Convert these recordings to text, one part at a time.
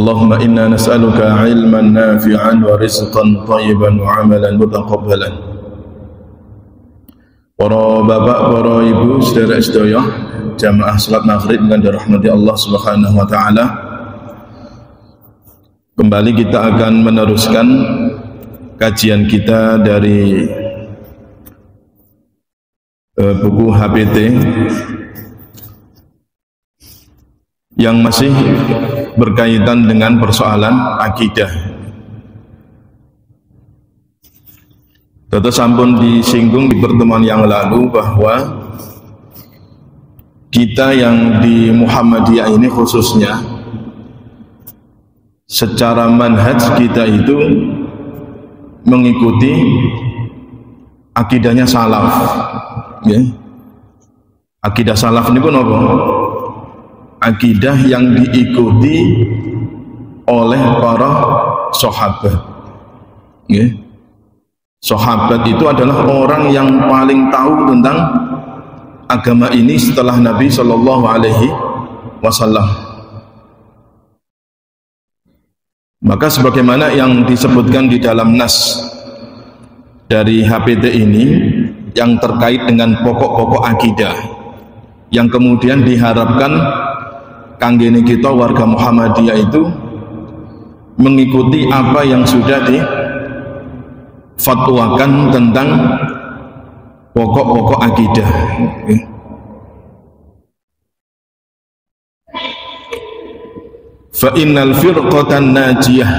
Allahumma inna nas'aluka ilman nafi'an wa rizqan thayyiban wa amalan mutaqabbalan. Para bapak, para ibu, saudara sedaya jamaah salat maghrib yang dirahmati Allah Subhanahu wa taala. Kembali kita akan meneruskan kajian kita dari buku HPT yang masih berkaitan dengan persoalan akidah. Tentu sampun disinggung di pertemuan yang lalu bahwa kita yang di Muhammadiyah ini khususnya secara manhaj kita itu mengikuti akidahnya salaf, ya. Akidah salaf ini pun apa? Akidah yang diikuti oleh para sahabat, ya. Sahabat itu adalah orang yang paling tahu tentang agama ini setelah Nabi Shallallahu Alaihi Wasallam. Maka sebagaimana yang disebutkan di dalam nas dari HPT ini yang terkait dengan pokok-pokok akidah yang kemudian diharapkan kanggene kita warga Muhammadiyah itu mengikuti apa yang sudah difatwakan tentang pokok-pokok akidah. Fa innal firqatan najiyah,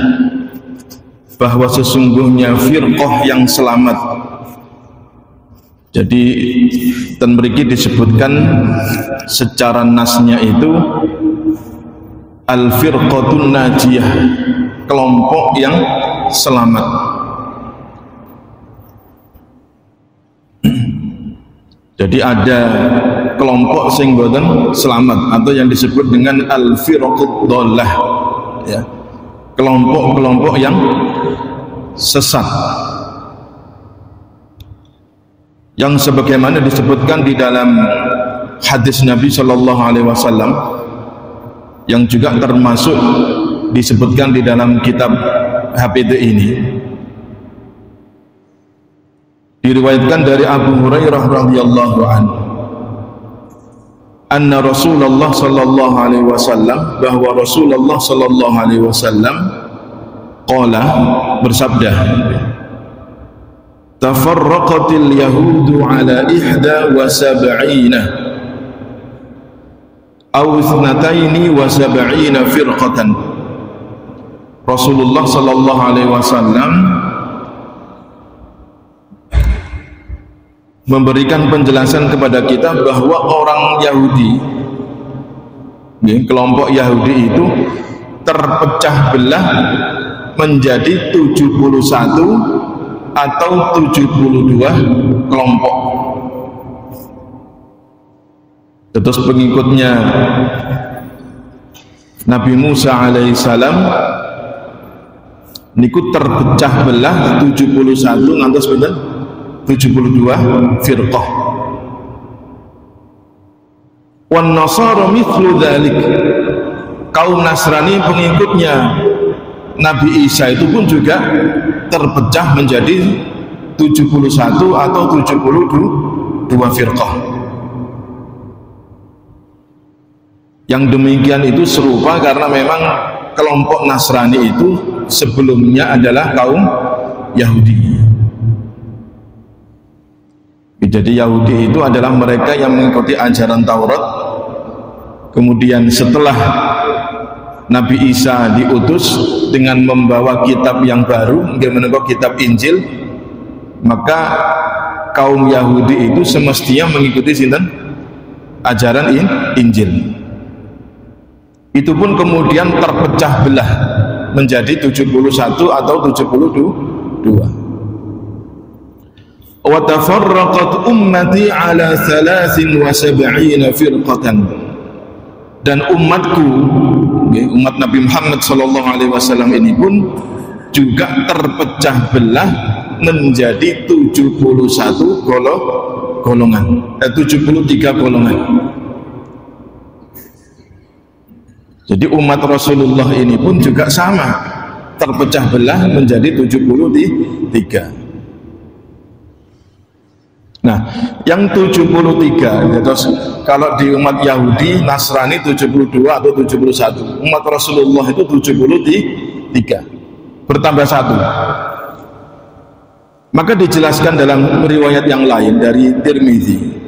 bahwa sesungguhnya firqah yang selamat. Jadi dan mriki disebutkan secara nasnya itu al firqatun najiyah, kelompok yang selamat. Jadi ada kelompok sing boten selamat atau yang disebut dengan al-firqud dhallah, ya. Kelompok-kelompok yang sesat. Yang sebagaimana disebutkan di dalam hadis Nabi Shallallahu Alaihi Wasallam yang juga termasuk disebutkan di dalam kitab HPT ini. Diriwayatkan dari Abu Hurairah radhiyallahu anhu, anna Rasulullah sallallahu alaihi wasallam, bahwa Rasulullah sallallahu alaihi wasallam qala, bersabda, tafarraqatil yahudu ala 71 aw 72 firqatan. Rasulullah sallallahu alaihi wasallam memberikan penjelasan kepada kita bahwa orang Yahudi, kelompok Yahudi itu terpecah belah menjadi 71 atau 72 kelompok. Terus pengikutnya Nabi Musa alaihissalam niku terpecah belah 71 ngantos pinten 72 firqah. Wan nasara mithlu dzalik, kaum Nasrani pengikutnya Nabi Isa itu pun juga terpecah menjadi 71 atau 72 firqah. Yang demikian itu serupa karena memang kelompok Nasrani itu sebelumnya adalah kaum Yahudi. Jadi Yahudi itu adalah mereka yang mengikuti ajaran Taurat. Kemudian setelah Nabi Isa diutus dengan membawa kitab yang baru, membawa kitab Injil, maka kaum Yahudi itu semestinya mengikuti sinten? Ajaran Injil. Itu pun kemudian terpecah belah menjadi 71 atau 72. Wa tafarraqat ummati ala 73 firqatan, dan umatku, umat Nabi Muhammad sallallahu alaihi wasallam ini pun juga terpecah belah menjadi 71 golongan, 73 golongan. Jadi umat Rasulullah ini pun juga sama, terpecah belah menjadi 73. Nah, yang 73, terus kalau di umat Yahudi, Nasrani 72 atau 71. Umat Rasulullah itu 73, bertambah 1. Maka dijelaskan dalam riwayat yang lain dari Tirmidzi,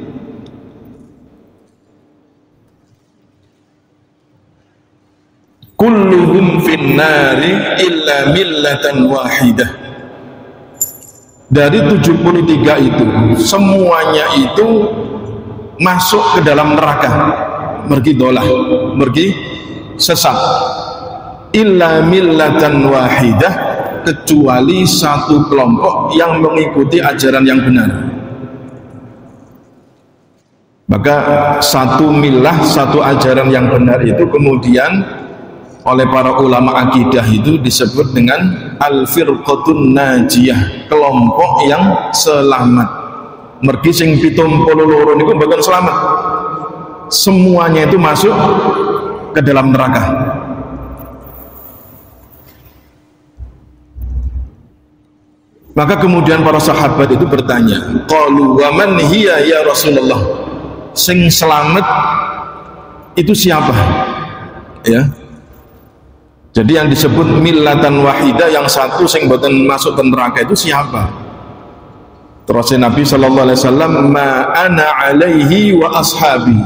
kulluhum finnari illa millatan wahidah. Dari 73 itu semuanya itu masuk ke dalam neraka, mergi dolah, mergi sesat. Illa millatan wahidah, kecuali satu kelompok yang mengikuti ajaran yang benar. Maka satu millah, satu ajaran yang benar itu kemudian oleh para ulama akidah itu disebut dengan al-firqatun najiyah, kelompok yang selamat. Mergi sing 72 niku mboten selamat, semuanya itu masuk ke dalam neraka. Maka kemudian para sahabat itu bertanya, qalu wa man hiya ya Rasulullah, sing selamat itu siapa? Ya, jadi yang disebut millatan wahidah, yang satu sing boten masuk ke neraka itu siapa? Terus Nabi sallallahu alaihi wasallam, ma ana alaihi wa ashabi,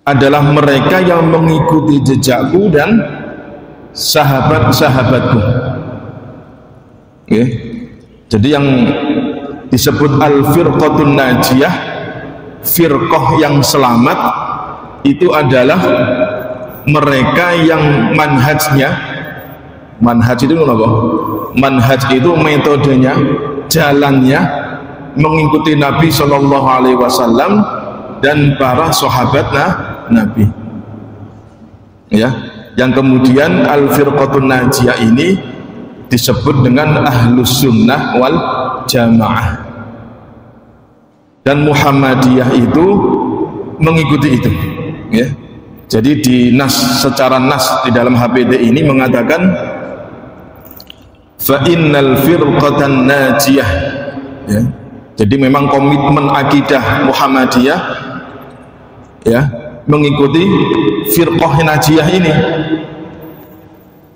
adalah mereka yang mengikuti jejakku dan sahabat-sahabatku. Okay. Jadi yang disebut al-firqatun najiyah, firqah yang selamat, itu adalah mereka yang manhajnya, manhaj itu apa? Manhaj itu metodenya, jalannya mengikuti Nabi Shallallahu Alaihi Wasallam dan para sahabat Nabi. Ya, yang kemudian al-firqatun najiyah ini disebut dengan ahlus sunnah wal jamaah, dan Muhammadiyah itu mengikuti itu. Ya. Jadi di nas, secara nas di dalam HPD ini mengatakan fa innal firqatan najiyah. Ya. Jadi memang komitmen akidah Muhammadiyah ya mengikuti firqah najiyah ini,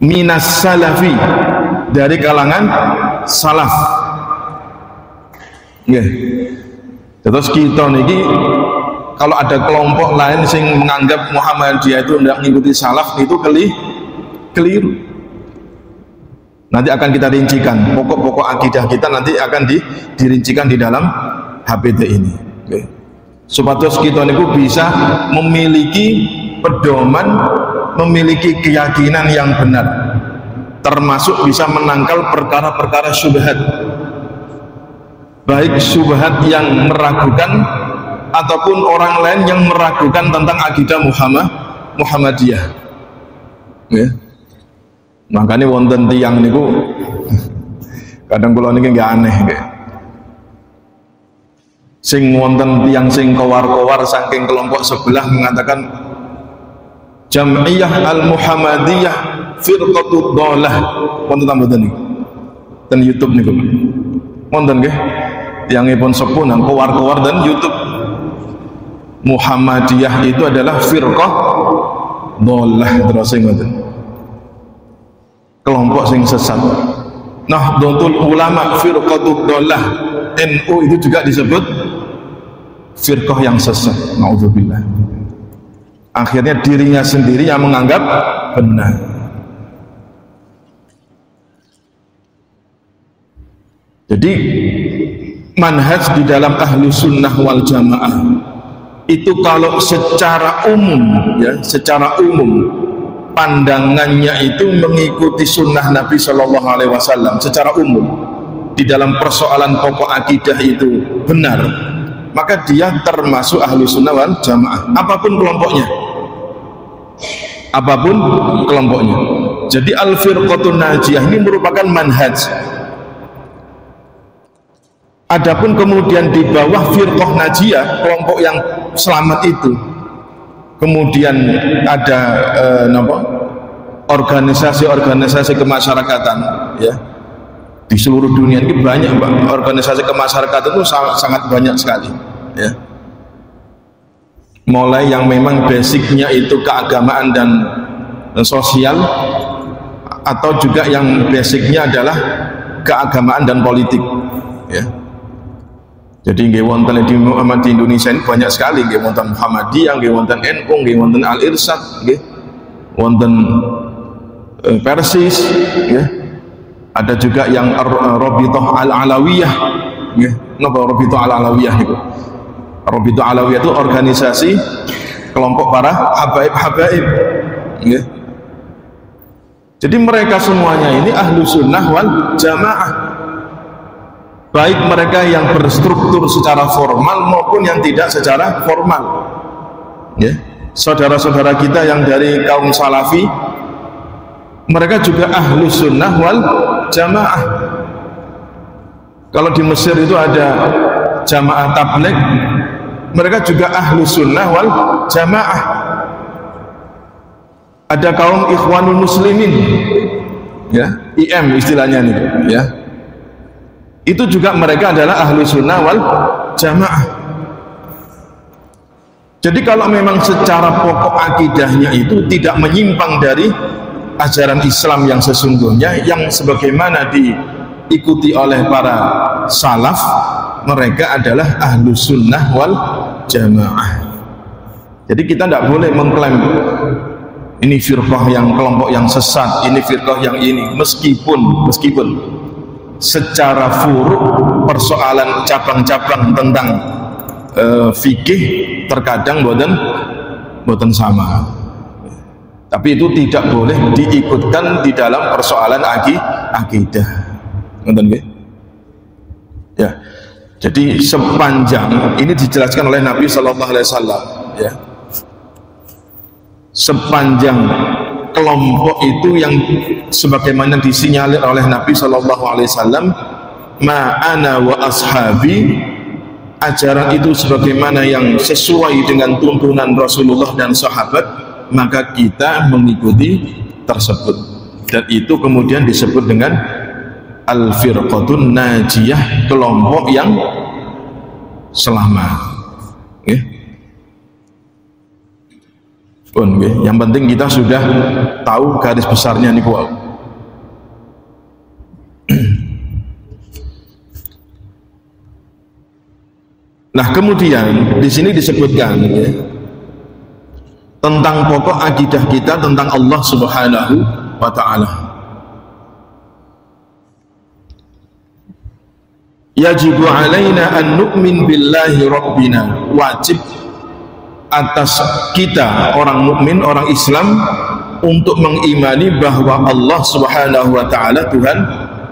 minas salafi, dari kalangan salaf. Nggih. Terus kita niki kalau ada kelompok lain yang menganggap Muhammadiyah itu tidak mengikuti salaf, itu keliru. Nanti akan kita rincikan pokok-pokok akidah kita, nanti akan dirincikan di dalam HPD ini. Okay. Supados kita niku bisa memiliki pedoman, memiliki keyakinan yang benar, termasuk bisa menangkal perkara-perkara syubhat, baik syubhat yang meragukan ataupun orang lain yang meragukan tentang akidah Muhammadiyah. Ya. Makanya wonten tiyang niku kadang kula niki nggih aneh nggih. Sing wonten tiyang sing kowar-kowar saking kelompok sebelah mengatakan Jam'iyah al-Muhammadiyah firqatud dhalah. Wonten tambahan niku. Ten YouTube niku. Wonten nggih. Tiyangipun sepuh nang kowar-kowar dan YouTube. Muhammadiyah itu adalah firqah dhalah, terus ngoten. Kelompok sing sesat. Nahdlatul Ulama firqatud dhalah, NU itu juga disebut firqah yang sesat. Nauzubillah. Akhirnya dirinya sendiri yang menganggap benar. Jadi manhaj di dalam ahlu sunnah wal jamaah itu kalau secara umum, ya, secara umum pandangannya itu mengikuti sunnah Nabi Shallallahu Alaihi Wasallam secara umum di dalam persoalan pokok akidah itu benar, maka dia termasuk ahlu sunnah wal jamaah, apapun kelompoknya, apapun kelompoknya. Jadi al-firqatun najiyah ini merupakan manhaj. Adapun kemudian di bawah firqah najiyah, kelompok yang selamat kemudian ada organisasi-organisasi kemasyarakatan, ya, di seluruh dunia ini banyak, Pak. Organisasi kemasyarakatan itu sangat banyak sekali, ya. Mulai yang memang basicnya itu keagamaan dan sosial, atau juga yang basicnya adalah keagamaan dan politik, ya. Jadi nggih wonten di Indonesia ini banyak sekali, nggih wonten Muhammadiyah, nggih wonten NU, nggih wonten Al-Irsyad, nggih wonten Persis, ya. Ada juga yang Rabithah Al-Alawiyah, nggih. Napa Rabithah Al-Alawiyah itu? Rabithah Alawiyah itu organisasi kelompok para habaib-habaib, nggih. Jadi mereka semuanya ini ahlu sunnah wal jamaah, baik mereka yang berstruktur secara formal maupun yang tidak secara formal, ya. Saudara-saudara kita yang dari kaum salafi, mereka juga ahlu sunnah wal jamaah. Kalau di Mesir itu ada jamaah tabligh, mereka juga ahlu sunnah wal jamaah. Ada kaum ikhwanul muslimin, ya, IM istilahnya nih, ya. Itu juga mereka adalah ahlu sunnah wal jamaah. Jadi kalau memang secara pokok akidahnya itu tidak menyimpang dari ajaran Islam yang sesungguhnya, yang sebagaimana diikuti oleh para salaf, mereka adalah ahlu sunnah wal jamaah. Jadi kita tidak boleh mengklaim ini firqah yang kelompok yang sesat, ini firqah yang ini, meskipun secara furu' persoalan cabang-cabang tentang fikih terkadang boten sama, tapi itu tidak boleh diikutkan di dalam persoalan akidah, ngoten nggih, ya. Jadi sepanjang ini dijelaskan oleh Nabi Shallallahu Alaihi Wasallam, ya, sepanjang kelompok itu yang sebagaimana disinyalir oleh Nabi Shallallahu Alaihi Wasallam, ma'ana wa ashabi, ajaran itu sebagaimana yang sesuai dengan tuntunan Rasulullah dan sahabat, maka kita mengikuti tersebut, dan itu kemudian disebut dengan al-firqatun najiyah, kelompok yang selamat, ya. Yang penting kita sudah tahu garis besarnya nih, wow. Nah, kemudian di sini disebutkan, ya, tentang pokok akidah kita tentang Allah Subhanahu wa Ta'ala. Yajibu alaina an nu'min billahi rabbina, wajib atas kita orang mukmin, orang Islam, untuk mengimani bahwa Allah Subhanahu wa Ta'ala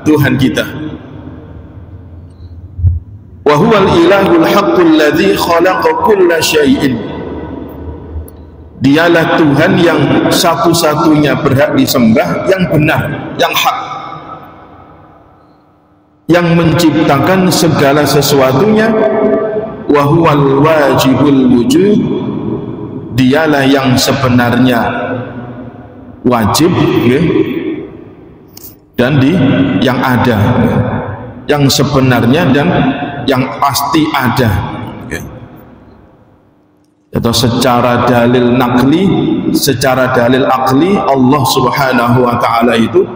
Tuhan kita. Wa huwal ilahul haqqul ladzi khalaqa kulla syai'in. Dialah Tuhan yang satu-satunya berhak disembah, yang benar, yang hak, yang menciptakan segala sesuatunya. Wa huwal wajibul wujud, dialah yang sebenarnya wajib, ya, dan yang ada, yang sebenarnya dan yang pasti ada, ya. Atau secara dalil nakli, secara dalil akli, Allah Subhanahu wa Ta'ala itu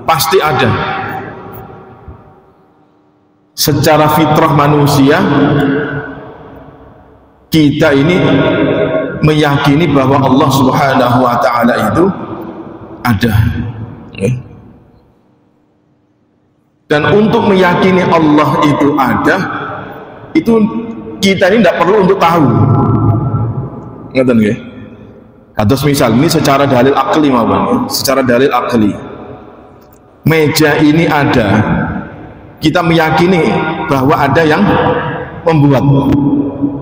pasti ada. Secara fitrah manusia, kita ini meyakini bahwa Allah Subhanahu wa Ta'ala itu ada, ya. Dan untuk meyakini Allah itu ada, itu kita ini tidak perlu untuk tahu, ngerti nggih? Kados misal ini secara dalil akli mawon, secara dalil akli, meja ini ada, kita meyakini bahwa ada yang membuat,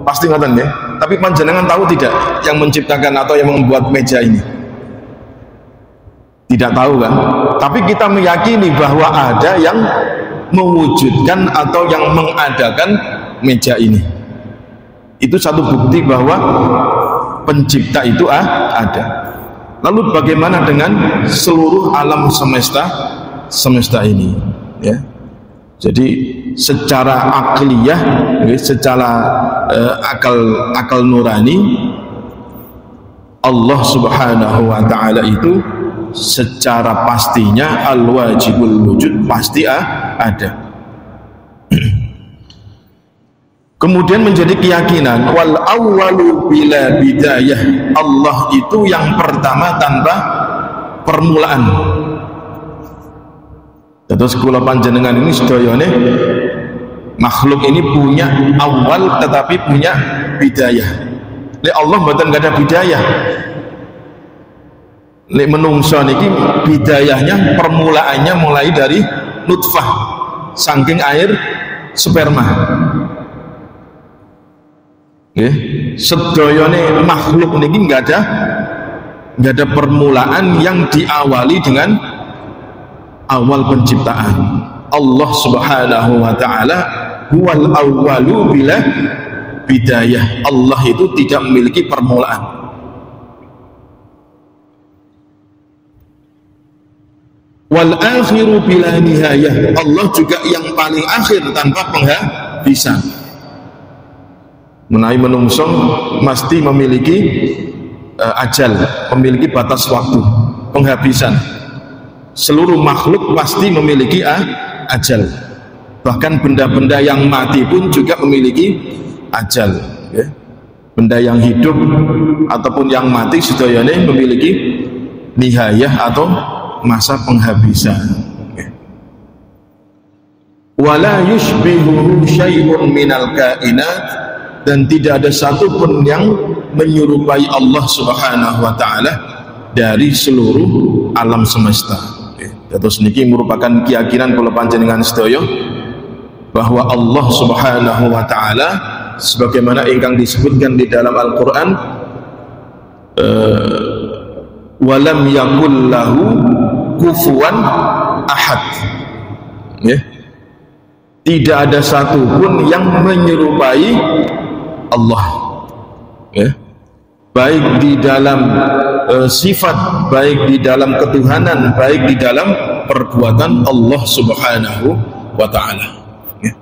pasti ngoten nggih. Tapi panjenengan tahu tidak yang menciptakan atau yang membuat meja ini? Tidak tahu kan? Tapi kita meyakini bahwa ada yang mewujudkan atau yang mengadakan meja ini. Itu satu bukti bahwa pencipta itu ada. Lalu bagaimana dengan seluruh alam semesta ini, ya? Jadi secara akliyah, secara akal nurani, Allah Subhanahu wa ta'ala itu secara pastinya al-wajibul wujud, pasti ada. Kemudian menjadi keyakinan wal awwalu bila bidayah, Allah itu yang pertama tanpa permulaan. Terus kula panjenengan ini sedayane makhluk ini punya awal tetapi punya bidayah. Lek Allah mboten gak ada bidayah. Lek menungso niki bidayahnya, permulaannya mulai dari nutfah, saking air sperma. Sedayane makhluk niki nggak ada permulaan yang diawali dengan awal penciptaan. Allah Subhanahu wa ta'ala huwal awwalu bila bidayah. Allah itu tidak memiliki permulaan. Wal akhiru bila nihayah, Allah juga yang paling akhir tanpa penghabisan. Menawi menungso mesti memiliki ajal, memiliki batas waktu, penghabisan. Seluruh makhluk pasti memiliki ajal. Bahkan benda-benda yang mati pun juga memiliki ajal, ya. Benda yang hidup ataupun yang mati sedayane memiliki nihayah atau masa penghabisan. Wala yushbihu syai'un minal kainat, dan tidak ada satupun yang menyerupai Allah Subhanahu wa ta'ala dari seluruh alam semesta. Terus niki merupakan keyakinan kula panjenengan sedaya bahwa Allah Subhanahu wa ta'ala sebagaimana ingkang disebutkan di dalam Al-Qur'an, walam yakul lahu kufuwan ahad, ya. Tidak ada satupun yang menyerupai Allah, ya. Baik di dalam sifat, baik di dalam ketuhanan, baik di dalam perbuatan Allah Subhanahu wa ta'ala, ya.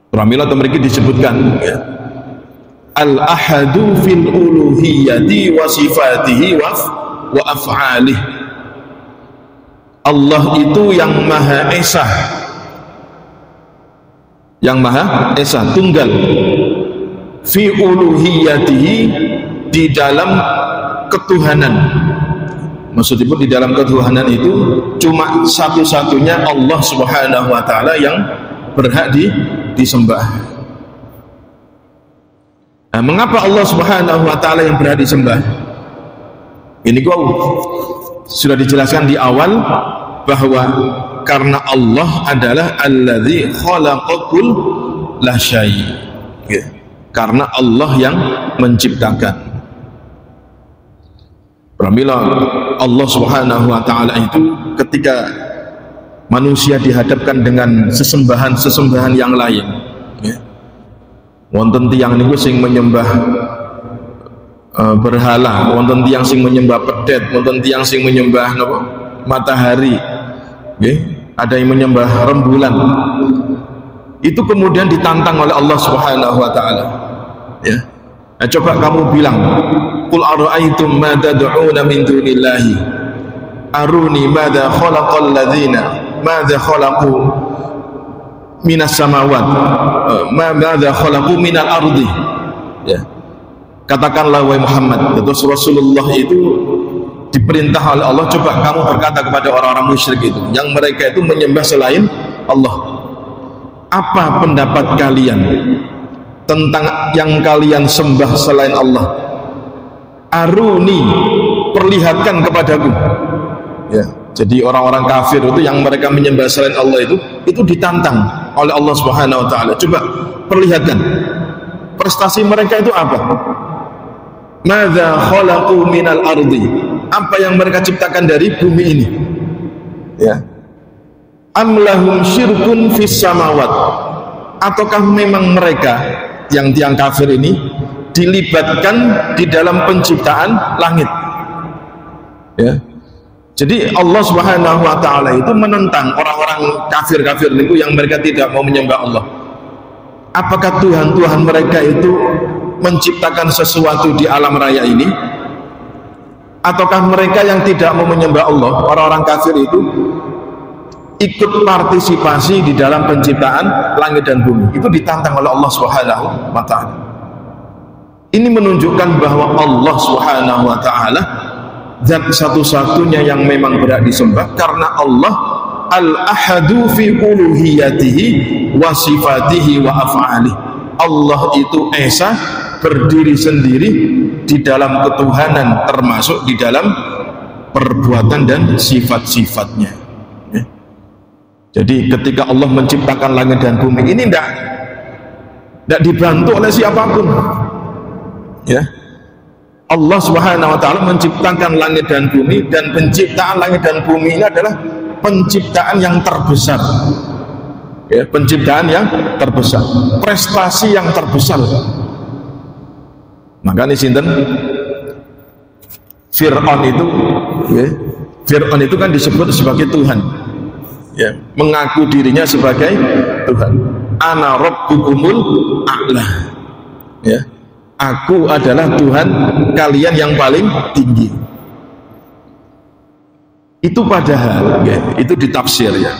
Pramila mereka disebutkan, ya, al-ahadu fil uluhiyati wa sifatihi wa af'alih. Allah itu yang Maha Esa, yang Maha Esa, tunggal, fi uluhiyatihi, di dalam ketuhanan. Maksudnya di dalam ketuhanan itu cuma satu-satunya Allah Subhanahu wa ta'ala yang berhak disembah. Nah, mengapa Allah Subhanahu wa ta'ala yang berhak disembah? Ini gua sudah dijelaskan di awal bahwa karena Allah adalah alladzi khalaqakul la syai', ya. Karena Allah yang menciptakan. Pramila Allah Subhanahu wa ta'ala itu ketika manusia dihadapkan dengan sesembahan-sesembahan yang lain, ya. Wonten tiyang niku sing menyembah berhala, wonten tiyang sing menyembah pedet, wonten tiyang sing menyembah napa? Matahari, ya. Ada yang menyembah rembulan. Itu kemudian ditantang oleh Allah Subhanahu wa ta'ala, ya. Nah, coba kamu bilang, qul ara'aytum ma tad'una min dunillahi aruni madza khalaqal ladzina madza khalaqu minas samawat madza khalaqu minal ardi, ya. Katakanlah wahai Muhammad, terus Rasulullah itu diperintah oleh Allah, coba kamu berkata kepada orang-orang musyrik itu yang mereka itu menyembah selain Allah, apa pendapat kalian tentang yang kalian sembah selain Allah? Aruni, perlihatkan kepadaku, ya. Jadi orang-orang kafir itu yang mereka menyembah selain Allah itu ditantang oleh Allah Subhanahu wa ta'ala, coba perlihatkan prestasi mereka itu apa. Madza khalaqu minal ardi, apa yang mereka ciptakan dari bumi ini, ya. Am lahum syirkun fis samawat, ataukah memang mereka yang tiang kafir ini dilibatkan di dalam penciptaan langit. Ya. Jadi Allah Subhanahu wa taala itu menentang orang-orang kafir-kafir itu yang mereka tidak mau menyembah Allah. Apakah Tuhan-Tuhan mereka itu menciptakan sesuatu di alam raya ini? Ataukah mereka yang tidak mau menyembah Allah, orang-orang kafir itu ikut partisipasi di dalam penciptaan langit dan bumi? Itu ditantang oleh Allah Subhanahu wa taala. Ini menunjukkan bahwa Allah Subhanahu wa taala zat satu-satunya yang memang berhak disembah, karena Allah al-ahadu fi uluhiyatihi wa sifatihi wa af'alihi. Allah itu esa, berdiri sendiri di dalam ketuhanan, termasuk di dalam perbuatan dan sifat-sifatnya. Ya. Jadi ketika Allah menciptakan langit dan bumi ini tidak dibantu oleh siapapun. Ya. Allah Subhanahu wa taala menciptakan langit dan bumi, dan penciptaan langit dan bumi ini adalah penciptaan yang terbesar. Ya, penciptaan yang terbesar, prestasi yang terbesar. Maka ini sinten Fir'aun itu, ya, Fir'aun itu kan disebut sebagai Tuhan, ya, mengaku dirinya sebagai Tuhan. Ana rabbukumul a'la, ya, aku adalah Tuhan kalian yang paling tinggi. Itu padahal, ya, itu ditafsir, ya.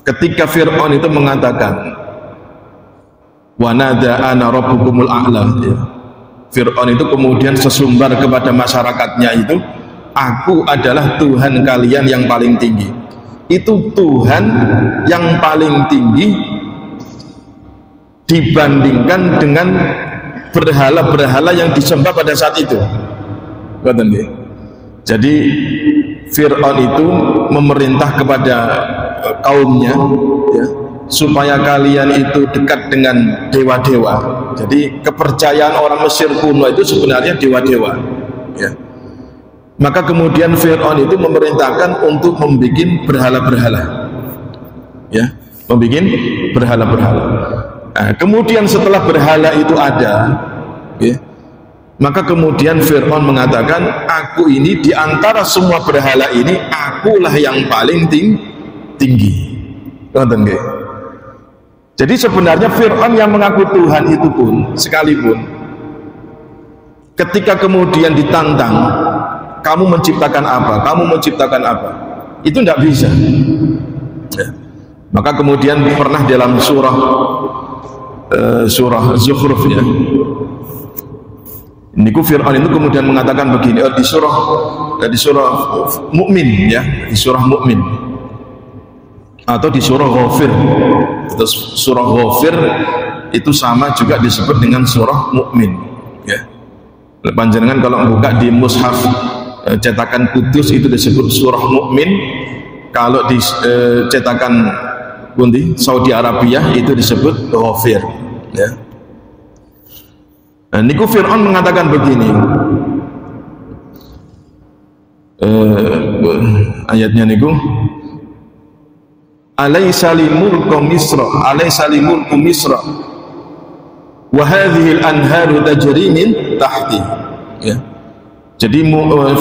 Ketika Fir'aun itu mengatakan wanada ana rabbukumul a'la, ya, Fir'aun itu kemudian sesumbar kepada masyarakatnya itu, aku adalah Tuhan kalian yang paling tinggi. Itu Tuhan yang paling tinggi dibandingkan dengan berhala-berhala yang disembah pada saat itu. Jadi Fir'aun itu memerintah kepada kaumnya, ya, supaya kalian itu dekat dengan dewa-dewa. Jadi kepercayaan orang Mesir kuno itu sebenarnya dewa-dewa, ya. Maka kemudian Fir'aun itu memerintahkan untuk membuat berhala-berhala, ya, membuat berhala-berhala. Nah, kemudian setelah berhala itu ada, ya, maka kemudian Fir'aun mengatakan, aku ini di antara semua berhala ini, akulah yang paling tinggi. Jadi sebenarnya Fir'aun yang mengaku Tuhan itu pun, sekalipun ketika kemudian ditantang, kamu menciptakan apa? Kamu menciptakan apa? Itu tidak bisa. Ya. Maka kemudian pernah dalam surah Zukhruf, ya, niku Fir'aun itu kemudian mengatakan begini, di surah Mukmin, ya, di surah Mukmin atau di surah Ghafir. Terus surah Ghafir itu sama juga disebut dengan surah Mukmin, ya. Panjenengan kalau buka di mushaf cetakan Kudus itu disebut surah Mukmin. Kalau di cetakan pundi Saudi Arabia itu disebut Ghafir, ya. Nah, niku Fir'aun mengatakan begini, ayatnya niku, alaysa limulku misra wa hadhihi al-anharu tajri min tahti, ya. Jadi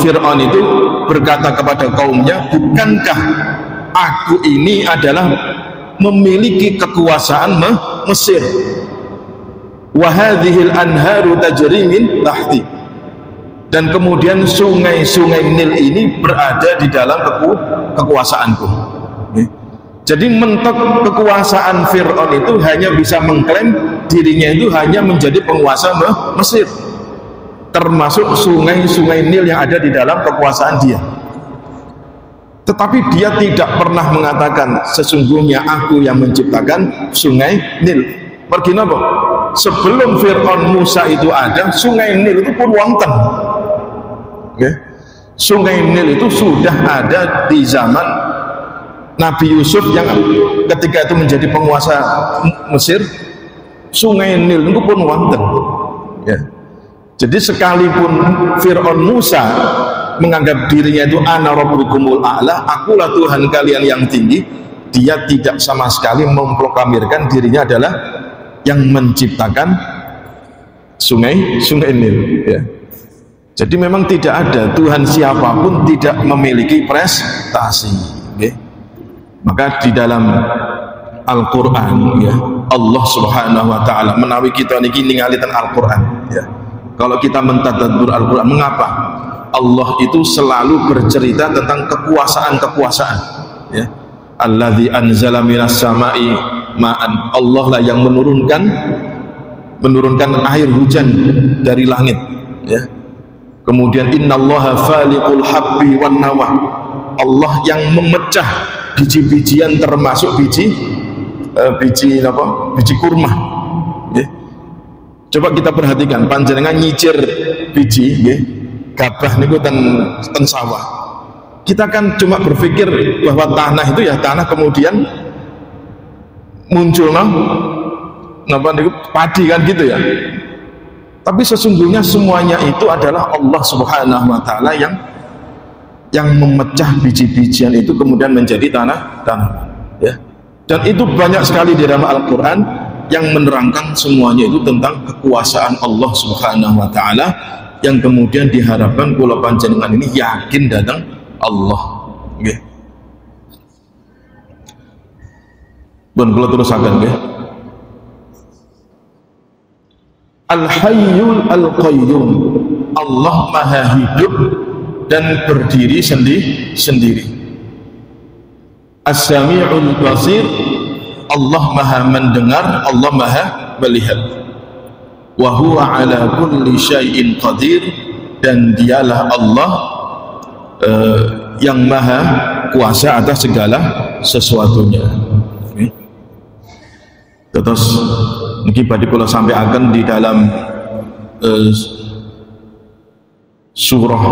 Fir'aun itu berkata kepada kaumnya, bukankah aku ini adalah memiliki kekuasaan Mesir, wa hadhihi al-anharu tajri min tahti, dan kemudian sungai-sungai Nil ini berada di dalam kekuasaanku. Jadi mentok kekuasaan Fir'aun itu hanya bisa mengklaim dirinya itu hanya menjadi penguasa Mesir, termasuk sungai-sungai Nil yang ada di dalam kekuasaan dia. Tetapi dia tidak pernah mengatakan sesungguhnya aku yang menciptakan sungai Nil. Pergi apa? Sebelum Fir'aun Musa itu ada, sungai Nil itu pun wonten. Okay. Sungai Nil itu sudah ada di zaman Nabi Yusuf yang ketika itu menjadi penguasa Mesir. Sungai Nil itu pun wonten, ya. Jadi sekalipun Fir'aun Musa menganggap dirinya itu ana rabbukumul a'la, akulah Tuhan kalian yang tinggi, dia tidak sama sekali memproklamirkan dirinya adalah yang menciptakan sungai Nil, ya. Jadi memang tidak ada Tuhan siapapun tidak memiliki prestasi, okay? Maka di dalam Al-Quran, ya, Allah Subhanahu Wa Taala menawi kita niki ninggalitan Al-Quran, ya. Kalau kita mentadabbur Al-Quran, mengapa Allah itu selalu bercerita tentang kekuasaan, ya. Alladzi anzala minas sama'i ma'an, Allah lah yang menurunkan air hujan dari langit, ya. Kemudian innallaha faliqul habbi wan nawa, Allah yang memecah biji-bijian termasuk biji kurma, ya. Coba kita perhatikan panjenengan nyicir biji, ya, gabah niku ten sawah. Kita kan cuma berpikir bahwa tanah itu ya tanah, kemudian muncul padi kan gitu ya. Tapi sesungguhnya semuanya itu adalah Allah Subhanahu Wa Taala yang memecah biji-bijian itu kemudian menjadi tanah, ya. Dan itu banyak sekali di dalam Al-Quran yang menerangkan semuanya itu tentang kekuasaan Allah Subhanahu Wa Taala, yang kemudian diharapkan kula panjenengan ini yakin datang Allah, nggih. Pun kula terusaken, nggih. Al-Hayyul Al-Qayyum, Allah Maha hidup dan berdiri sendiri. As-Sami'ul Basir, Allah Maha mendengar, Allah Maha melihat. Wa huwa ala kulli syai'in qadir, dan dialah Allah yang Maha kuasa atas segala sesuatunya. Terus niki badhe kula sampaikan di dalam surah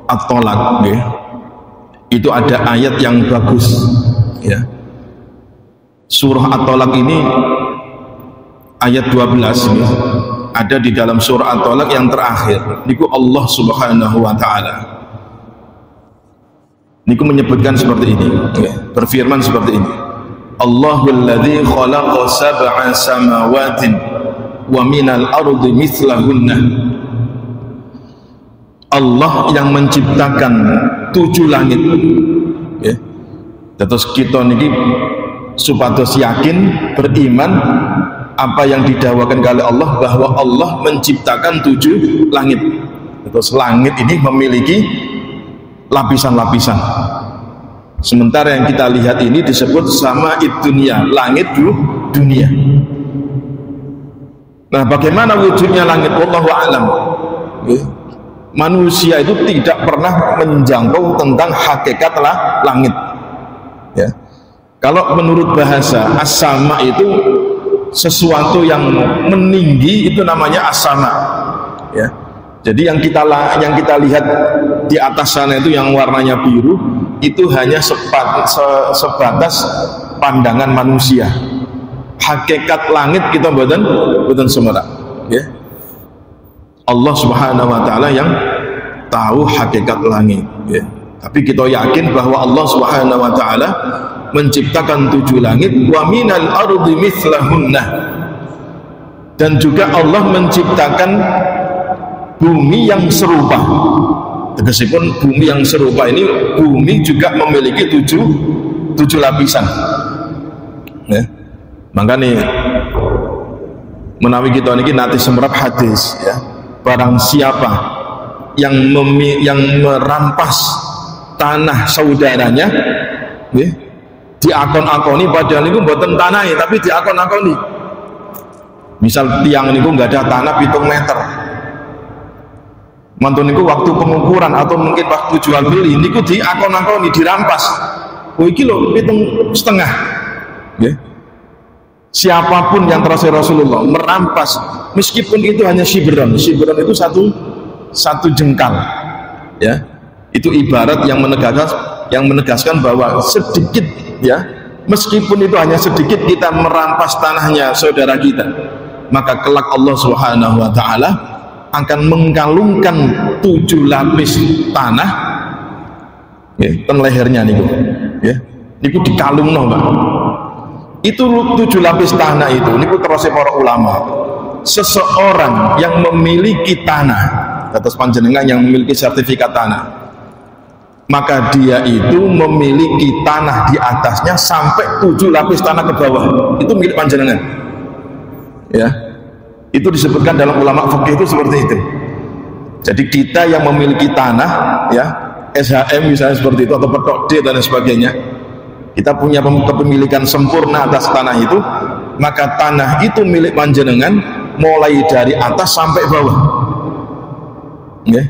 At-Tolak, ya. Itu ada ayat yang bagus, ya. Surah At-Tolak ini ayat 12, ya, ada di dalam surah At-Tolak yang terakhir. Niku Allah Subhanahu Wa Taala niku menyebutkan seperti ini, ya, berfirman seperti ini. Allahul ladzi khalaqa sab'a samawatin wa minal ardi mithlahunna. Allah yang menciptakan 7 langit, ya. Terus kita niki supados yakin, beriman apa yang didakwakan oleh Allah, bahwa Allah menciptakan 7 langit. Terus langit ini memiliki lapisan-lapisan. Sementara yang kita lihat ini disebut sama dunia, langit dunia. Nah, bagaimana wujudnya langit? Wallahu a'lam. Manusia itu tidak pernah menjangkau tentang hakikat langit, ya. Kalau menurut bahasa as-sama itu sesuatu yang meninggi, itu namanya as-sama, ya. Jadi yang kita lihat di atas sana itu yang warnanya biru, itu hanya sebatas pandangan manusia. Hakikat langit kita boten semerap, ya. Allah Subhanahu Wa Taala yang tahu hakikat langit, ya. Tapi kita yakin bahwa Allah Subhanahu Wa Taala menciptakan 7 langit, wa minal ardi mithlahunna, dan juga Allah menciptakan bumi yang serupa. Tegasipun bumi yang serupa ini, bumi juga memiliki 7 lapisan, ya. Makanya menawi kita niki nanti semerap hadis, ya, barang siapa yang merampas tanah saudaranya, ya, diakon-akoni, padahal niku mboten tanahe tapi diakon-akoni. Misal tiang niku nggak ada tanah 7 meter, mantun niku waktu pengukuran atau mungkin waktu jual beli niku diakon-akoni, dirampas. Oh iki lho 7,5, ya. Siapapun yang terasa Rasulullah merampas, meskipun itu hanya shibron itu satu jengkal, ya. Itu ibarat yang menegaskan bahwa sedikit, ya, meskipun itu hanya sedikit kita merampas tanahnya saudara kita, maka kelak Allah Subhanahu Wa Taala akan mengkalungkan 7 lapis tanah, ya, ten lehernya niku, ya, niku dikalungno, Pak. Itu 7 lapis tanah itu niku terus para ulama seseorang yang memiliki tanah, atas panjenengan yang memiliki sertifikat tanah, maka dia itu memiliki tanah di atasnya sampai 7 lapis tanah ke bawah, itu milik panjenengan. Ya, itu disebutkan dalam ulama fikih itu seperti itu. Jadi kita yang memiliki tanah, ya, SHM misalnya seperti itu, atau petok D dan sebagainya, kita punya kepemilikan sempurna atas tanah itu, maka tanah itu milik panjenengan mulai dari atas sampai bawah. Ya,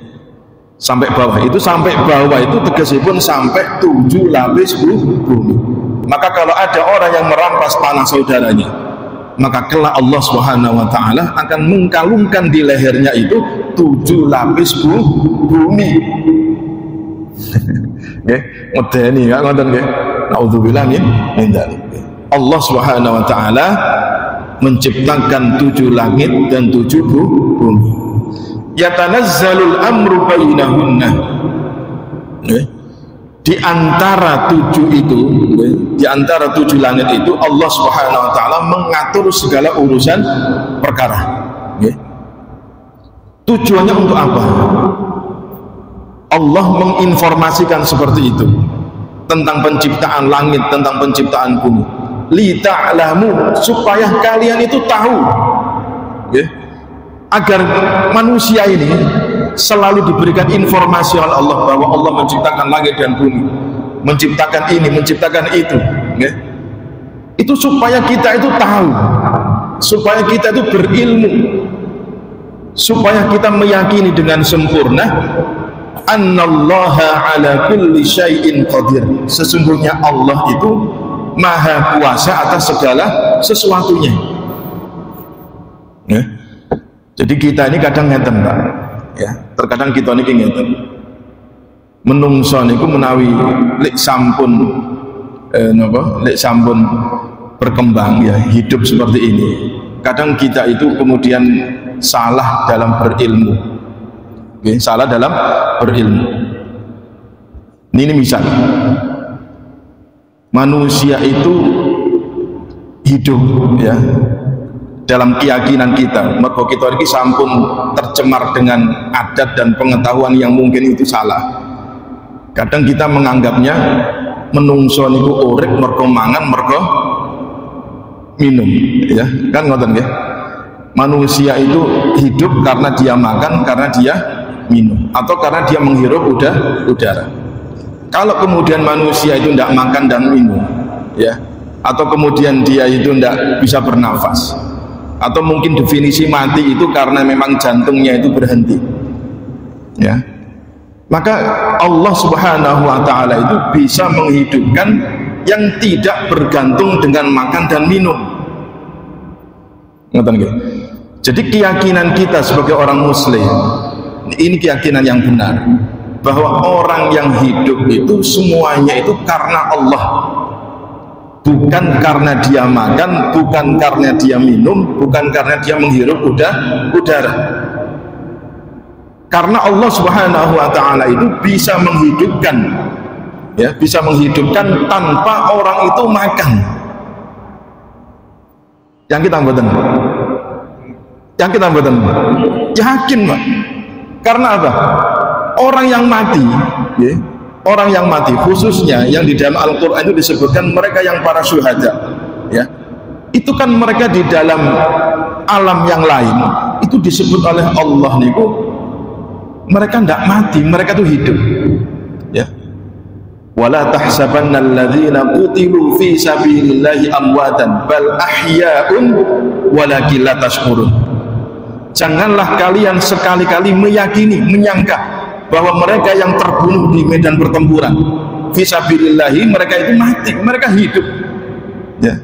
sampai bawah itu, sampai bawah itu tegasipun sampai 7 lapis bumi. Maka kalau ada orang yang merampas tanah saudaranya, maka kelak Allah Subhanahu wa taala akan mengkalungkan di lehernya itu 7 lapis bumi. Nggih, medeni kan ngoten nggih. Nauzubillah min dzalik. Allah Subhanahu wa taala menciptakan 7 langit dan 7 bumi. Yatanazzalul amru bainahunna. Di antara 7 itu, di antara 7 langit itu Allah Subhanahu wa taala mengatur segala urusan perkara. Tujuannya untuk apa? Allah menginformasikan seperti itu tentang penciptaan langit, tentang penciptaan bumi. Li ta'lamu, supaya kalian itu tahu, agar manusia ini selalu diberikan informasi oleh Allah bahwa Allah menciptakan langit dan bumi, menciptakan ini, menciptakan itu. Itu supaya kita itu tahu, supaya kita itu berilmu, supaya kita meyakini dengan sempurna annallaha ala kulli syai'in qadir, sesungguhnya Allah itu maha kuasa atas segala sesuatunya. Jadi kita ini kadang ngeten Pak, ya, terkadang kita ini ngeten, menungso niku menawi lek sampun lek sampun berkembang, ya, hidup seperti ini, kadang kita itu kemudian salah dalam berilmu. Salah dalam berilmu. Ini misal manusia itu hidup, ya, dalam keyakinan kita, mergo kita iki sampun tercemar dengan adat dan pengetahuan yang mungkin itu salah. Kadang kita menganggapnya menungso niku urip mergo mangan, mergo minum, ya, kan ngoten nggih. Manusia itu hidup karena dia makan, karena dia minum, atau karena dia menghirup udara. Kalau kemudian manusia itu tidak makan dan minum, ya, atau kemudian dia itu tidak bisa bernafas, atau mungkin definisi mati itu karena memang jantungnya itu berhenti, ya, maka Allah Subhanahu wa taala itu bisa menghidupkan yang tidak bergantung dengan makan dan minum. Ngerti nggih? Jadi keyakinan kita sebagai orang muslim, ini keyakinan yang benar, bahwa orang yang hidup itu semuanya itu karena Allah, bukan karena dia makan, bukan karena dia minum, bukan karena dia menghirup udara. Karena Allah Subhanahu wa taala itu bisa menghidupkan, ya, bisa menghidupkan tanpa orang itu makan. Yang kita mboten, yakin Pak. Karena apa? Orang yang mati, ya, orang yang mati khususnya yang di dalam Al-Quran itu disebutkan mereka yang para syuhada, ya, itu kan mereka di dalam alam yang lain itu disebut oleh Allah niku mereka tidak mati, mereka itu hidup, ya. Wala tahsabanna alladzina qutilu fi sabilillahi amwatan bal ahya'un walakin la tashkurun. Janganlah kalian sekali-kali meyakini, menyangka bahwa mereka yang terbunuh di medan pertempuran fi sabilillahi, mereka itu mati, mereka hidup, ya.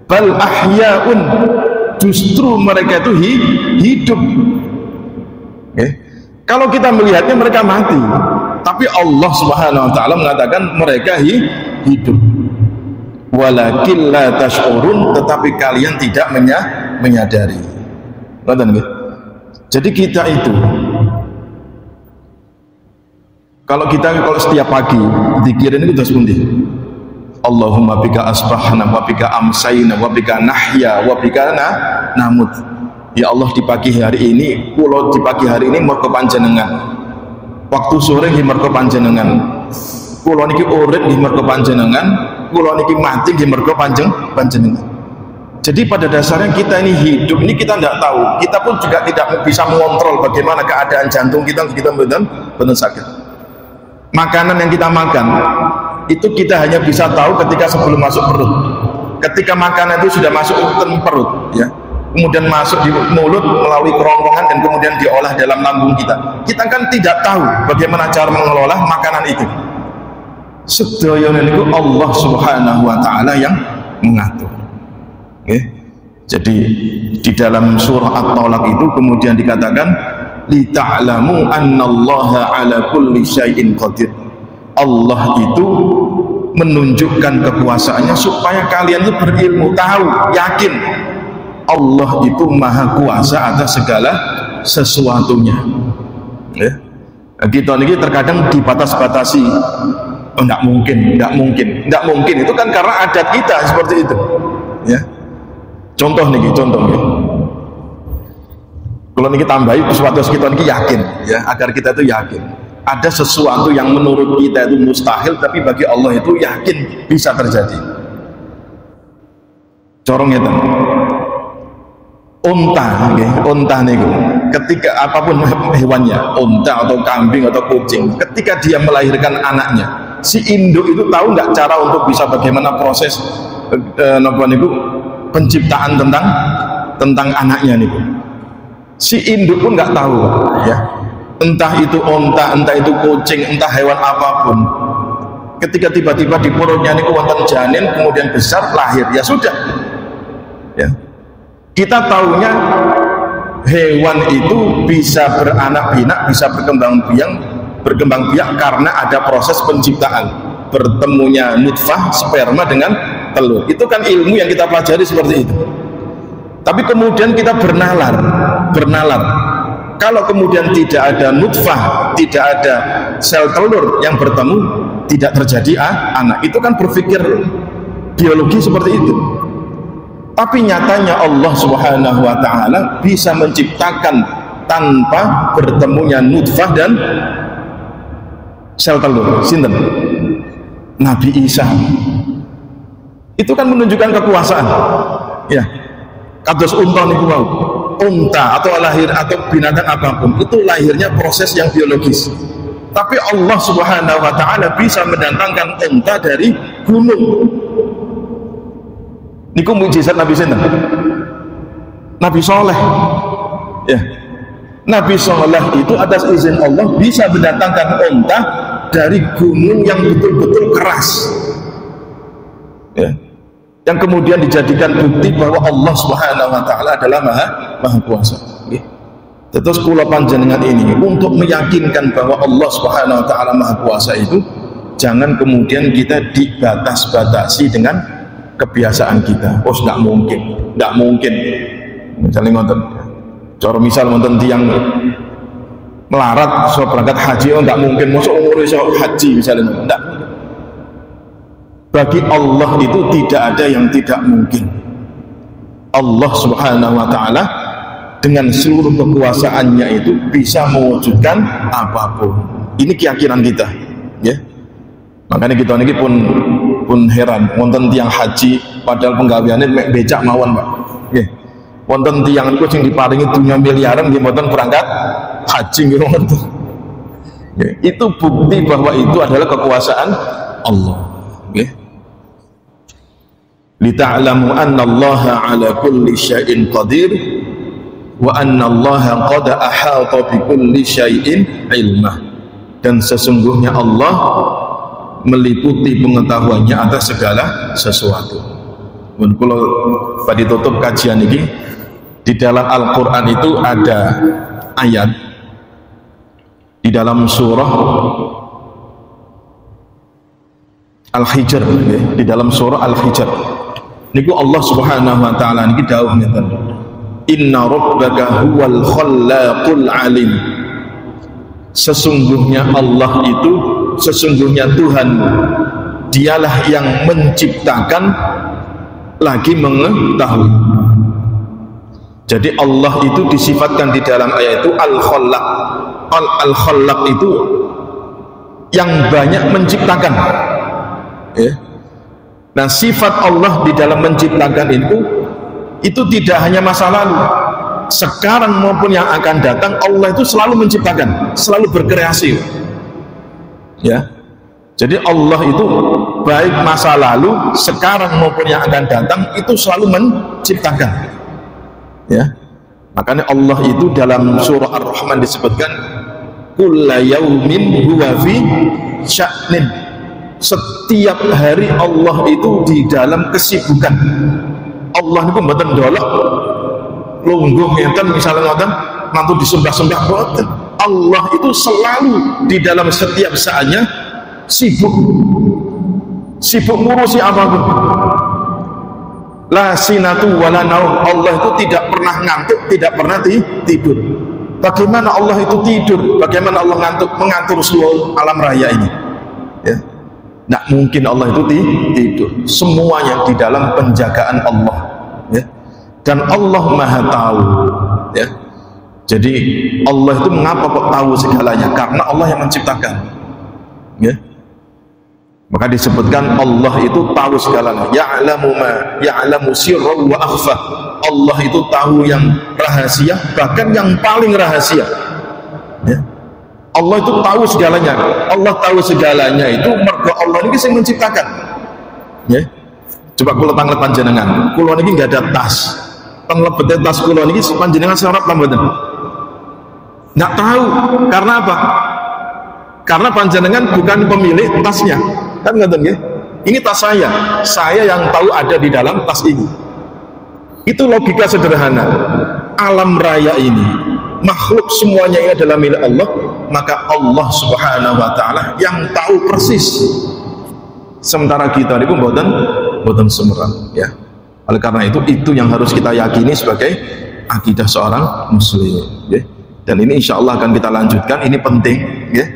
Bal ahya'un, justru mereka itu hidup. Kalau kita melihatnya mereka mati, tapi Allah Subhanahu wa taala mengatakan mereka hidup. Walakin la tash'urun, tetapi kalian tidak menyadari. Jadi kita itu kalau setiap pagi dzikirin itu terus pundi? Allahumma bika asbahna wa bika amsayna wa bika nahya wa bika namut. ya Allah di pagi hari ini kula di pagi hari ini mergo panjenengan, waktu sore nggih mergo panjenengan, kula niki urip nggih mergo panjenengan, kula niki mati nggih mergo panjenengan. Jadi pada dasarnya kita ini hidup ini kita tidak tahu, kita pun juga tidak bisa mengontrol bagaimana keadaan jantung kita benar sakit. Makanan yang kita makan itu kita hanya bisa tahu ketika sebelum masuk perut. Ketika makanan itu sudah masuk ke perut, ya, kemudian masuk di mulut melalui kerongkongan dan kemudian diolah dalam lambung kita. Kita kan tidak tahu bagaimana cara mengelola makanan itu. Sedaya niku Allah Subhanahu wa taala yang mengatur. Okay. Jadi di dalam surah At-Talaq itu kemudian dikatakan li ta'lamu annallaha ala kulli syai'in qadir. Allah itu menunjukkan kekuasaannya supaya kalian itu berilmu, tahu, yakin Allah itu maha kuasa atas segala sesuatunya. Ya. Kita ini terkadang dibatas-batasi. Oh, enggak mungkin itu kan karena adat kita seperti itu. Ya. Contoh nih. Kalau ini tambahi sesuatu kita ini yakin, ya, agar kita itu yakin. Ada sesuatu yang menurut kita itu mustahil, tapi bagi Allah itu yakin bisa terjadi. Corong itu. Unta nih, ketika apapun hewannya, unta atau kambing atau kucing, ketika dia melahirkan anaknya, si induk itu tahu nggak cara untuk bisa bagaimana proses penciptaan tentang anaknya nih. Si induk pun nggak tahu, ya. Entah itu onta, entah itu kucing, entah hewan apapun. Ketika tiba-tiba di perutnya niku wonten janin, kemudian besar, lahir, ya sudah. Ya. Kita tahunya hewan itu bisa beranak pinak, bisa berkembang biak karena ada proses penciptaan. Bertemunya nutfah sperma dengan telur. Itu kan ilmu yang kita pelajari seperti itu. Tapi kemudian kita bernalar. Kalau kemudian tidak ada nutfah, tidak ada sel telur yang bertemu, tidak terjadi anak. Itu kan berpikir biologi seperti itu. Tapi nyatanya Allah Subhanahu wa taala bisa menciptakan tanpa bertemunya nutfah dan sel telur. Sinten? Nabi Isa. Itu kan menunjukkan kekuasaan. Ya. Kados unta niku wau. Unta atau lahir atau binatang apapun itu lahirnya proses yang biologis. Tapi Allah Subhanahu wa taala bisa mendatangkan unta dari gunung. Niku mukjizat Nabi sinten? Nabi Saleh. Ya. Nabi Saleh itu atas izin Allah bisa mendatangkan unta dari gunung yang betul-betul keras. Ya. Yang kemudian dijadikan bukti bahwa Allah Subhanahu wa taala adalah maha kuasa. Nggih. Terus kula panjenengan ini untuk meyakinkan bahwa Allah Subhanahu wa taala maha kuasa itu jangan kemudian kita dibatas-batasi dengan kebiasaan kita. Oh, enggak mungkin. Misalnya ngoten. Cara misal wonten tiyang melarat so berangkat haji, oh enggak mungkin mosok umur iso haji misalnya. Enggak. Bagi Allah itu tidak ada yang tidak mungkin. Allah Subhanahu wa taala dengan seluruh kekuasaannya itu bisa mewujudkan apapun. Ini keyakinan kita, ya. Makanya kita ini pun heran wonten tiyang haji padahal penggaweane mek becak mawon, Pak. Nggih. Wonten tiyang niku sing diparingi dunya miliaran nggih mboten berangkat haji nggih wonten. Itu bukti bahwa itu adalah kekuasaan Allah. Nggih. Lita'lamu anna Allaha ala kulli syai'in qadir wa anna Allaha qad ahata bi kulli syai'in ilmah. Dan sesungguhnya Allah meliputi pengetahuannya atas segala sesuatu. Mun kula badhe tutup kajian ini, di dalam Al-Qur'an itu ada ayat di dalam surah Al-Hijr, di dalam surah Al-Hijr niku Allah Subhanahu wa taala niki dawuh ngeten, inna rabbaka huwal khallaqul alim. Sesungguhnya Allah itu, sesungguhnya Tuhan dialah yang menciptakan lagi mengetahui. Jadi Allah itu disifatkan di dalam ayat itu Al-Khallaq. Al-Khallaq itu yang banyak menciptakan, ya. Nah, sifat Allah di dalam menciptakan itu tidak hanya masa lalu, sekarang maupun yang akan datang. Allah itu selalu menciptakan, selalu berkreasi, ya. Jadi Allah itu baik masa lalu, sekarang maupun yang akan datang itu selalu menciptakan, ya. Makanya Allah itu dalam surah Ar-Rahman disebutkan kulla yaumin huwa fi sya'nin. Setiap hari Allah itu di dalam kesibukan. Allah itu mboten dolok lungguh ngeten misalnya ngoten nanti disembah-sembah mboten. Allah itu selalu di dalam setiap saatnya sibuk ngurusi apapun. La sinatu wala naum. Allah itu tidak pernah ngantuk, tidak pernah tidur. Bagaimana Allah itu tidur? Bagaimana Allah ngantuk mengatur seluruh alam raya ini? Ya. Nggak mungkin Allah itu tidur. Semuanya di dalam penjagaan Allah, ya. Dan Allah Maha tahu, ya. Jadi Allah itu mengapa kok tahu segalanya? Karena Allah yang menciptakan, ya. Maka disebutkan Allah itu tahu segalanya. Ya'lamu sirra wa akhfa. Allah itu tahu yang rahasia, bahkan yang paling rahasia, ya. Allah itu tahu segalanya. Allah tahu segalanya itu mergo Allah ini yang menciptakan, ya. Coba kula tanglet panjenengan, kula niki nggak ada tas. Teng lebete tas kula niki panjenengan syarat mboten? Nggak tahu. Karena apa? Karena panjenengan bukan pemilik tasnya. Kan ngoten nggih? Ini tas saya yang tahu ada di dalam tas ini. Itu logika sederhana. Alam raya ini, makhluk semuanya ini adalah milik Allah, maka Allah Subhanahu wa taala yang tahu persis. Sementara kita niku mboten semerang, ya. Oleh karena itu yang harus kita yakini sebagai akidah seorang muslim, ya. Dan ini insya Allah akan kita lanjutkan. Ini penting, ya.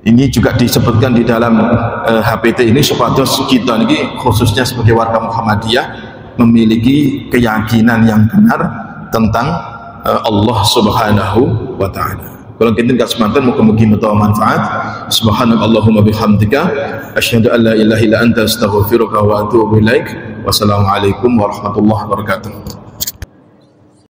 Ini juga disebutkan di dalam HPT ini supaya kita ini khususnya sebagai warga Muhammadiyah memiliki keyakinan yang benar tentang Allah Subhanahu wa taala. Kalau kita enggak semantan muga-mugi mutawa manfaat. Subhanakallahumma bihamdika asyhadu an la ilaha illa anta astaghfiruka wa atubu ilaik. Wassalamualaikum warahmatullahi wabarakatuh.